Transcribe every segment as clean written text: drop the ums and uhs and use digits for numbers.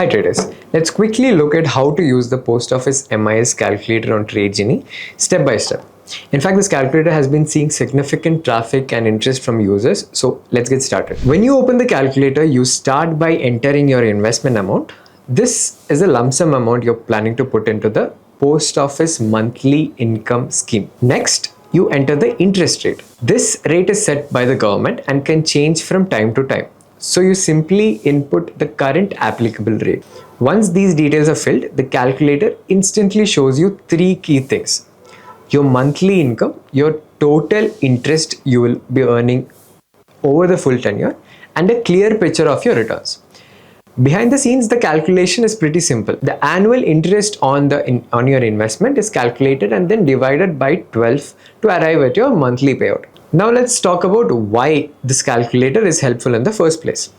Hi traders, let's quickly look at how to use the post office MIS calculator on Tradejini step by step. In fact, this calculator has been seeing significant traffic and interest from users, so let's get started. When you open the calculator, you start by entering your investment amount. This is a lump sum amount you're planning to put into the post office monthly income scheme. Next, you enter the interest rate. This rate is set by the government and can change from time to time. So you simply input the current applicable rate. Once these details are filled, the calculator instantly shows you three key things: your monthly income, your total interest you will be earning over the full tenure, and a clear picture of your returns. Behind the scenes, the calculation is pretty simple. The annual interest on your investment is calculated and then divided by 12 to arrive at your monthly payout. Now let's talk about why this calculator is helpful in the first place.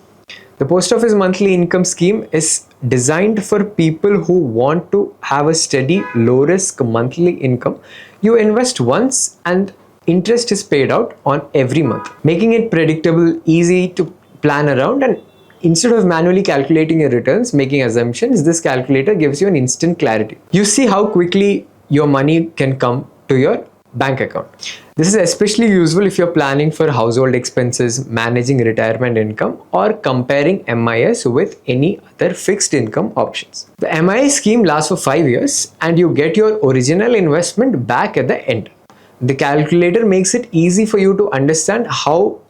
The post office monthly income scheme is designed for people who want to have a steady, low risk monthly income. You invest once and interest is paid out on every month, making it predictable, easy to plan around, and instead of manually calculating your returns, making assumptions, this calculator gives you an instant clarity. You see how quickly your money can come to your bank account. This is especially useful if you're planning for household expenses, managing retirement income, or comparing MIS with any other fixed income options. The MIS scheme lasts for 5 years and you get your original investment back at the end. The calculator makes it easy for you to understand how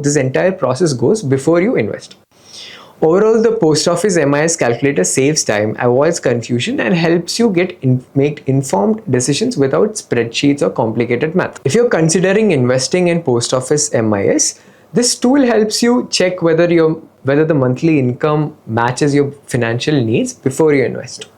this entire process goes before you invest. Overall, the post office MIS calculator saves time, avoids confusion, and helps you make informed decisions without spreadsheets or complicated math. If you're considering investing in post office MIS, this tool helps you check whether the monthly income matches your financial needs before you invest.